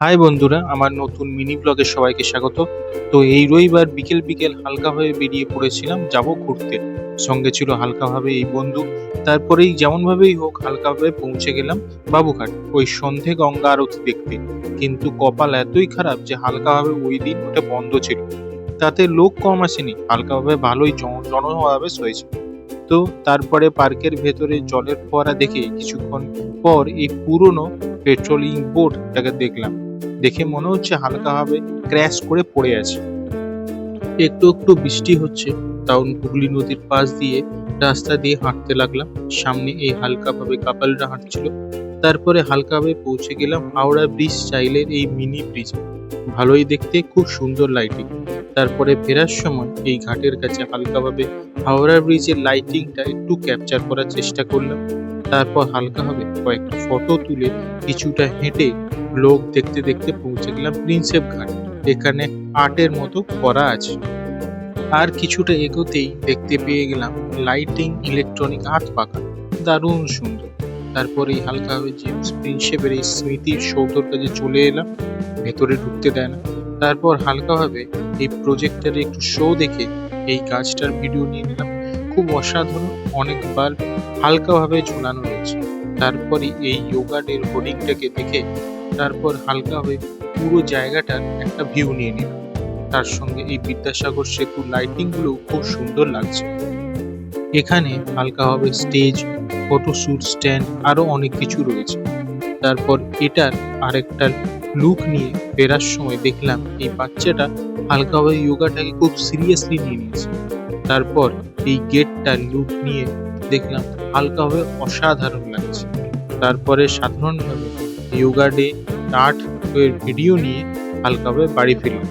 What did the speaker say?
High বন্ধুরা, আমার নতুন মিনি ব্লগে সবাইকে স্বাগত। তো এই রবিবার বিকেল বিকেল হালকাভাবে বেরিয়ে পড়েছিলাম যাব ঘুরতে। সঙ্গে ছিল হালকাভাবে এই বন্ধু। তারপরেই যেমনভাবেই হোক হালকাভাবে পৌঁছে গেলাম বাবুঘাট ওই সন্ধে গঙ্গা আরতি দেখতে। কিন্তু কপাল এতই খারাপ যে হালকাভাবে ওই দিন ওটা বন্ধ ছিল। তাতে লোক কম আসেনি, হালকাভাবে ভালোই জনসমাবেশ হয়েছে। তো তারপরে পার্কের ভেতরে জলের ফোয়ারা দেখে কিছুক্ষণ পর এই পুরনো পেট্রোলিং বোটটাকে দেখলাম। দেখে মনে হচ্ছে হালকাভাবে ক্র্যাশ করে পড়ে আছে। একটু একটু বৃষ্টি হচ্ছে, তাও হুগলি নদীর পাশ দিয়ে রাস্তা দিয়ে হাঁটতে লাগলাম। সামনে এই হালকাভাবে কাপালরা হাঁটছিল। তারপরে হালকাভাবে পৌঁছে গেলাম হাওড়া ব্রিজ স্টাইলের এই মিনি ব্রিজ। ভালোই দেখতে, খুব সুন্দর লাইটিং। তারপরে ফেরার সময় এই ঘাটের কাছে হালকাভাবে হাওড়া ব্রিজের লাইটিংটা একটু ক্যাপচার করার চেষ্টা করলাম। তারপর হালকাভাবে কয়েকটা ফটো তুলে কিছুটা হেঁটে লোক দেখতে দেখতে পৌঁছে গেলাম প্রিন্সেপ ঘাট। এখানে আর্টের মতো করা আছে। আর কিছুটা এগোতেই দেখতে পেয়ে গেলাম লাইটিং ইলেকট্রনিক আর্ট পাকা, দারুণ সুন্দর। তারপরে এই হালকাভাবে জেমস প্রিন্সেপের এই স্মৃতির সৌধর কাছে চলে এলাম। ভেতরে ঢুকতে দেয় না। তারপর হালকাভাবে এই প্রজেক্টরে একটু শো দেখে এই গাছটার ভিডিও নিয়ে নিলাম। খুব অসাধারণ, অনেকবার হালকাভাবে ঝুলানো রয়েছে। তারপরে এই যোগা ডের হোর্ডিংটাকে দেখে তারপর হালকাভাবে পুরো জায়গাটার একটা ভিউ নিয়ে নিলাম। তার সঙ্গে এই বিদ্যাসাগর সেতুর লাইটিং গুলো খুব সুন্দর লাগছে। এখানে হালকাভাবে স্টেজ, ফটোশুট স্ট্যান্ড আরো অনেক কিছু রয়েছে। তারপর এটার আরেকটা লুক নিয়ে ফেরার সময় দেখলাম এই বাচ্চাটা হালকাভাবে যোগাটাকে খুব সিরিয়াসলি নিয়ে নিয়েছে। তারপর এই গেটটার লুক নিয়ে দেখলাম হালকাভাবে অসাধারণ লাগছে। তারপরে সাধারণভাবে যোগা ডে আর্ট এর ভিডিও নিয়ে হালকাভাবে বাড়ি ফিরলাম।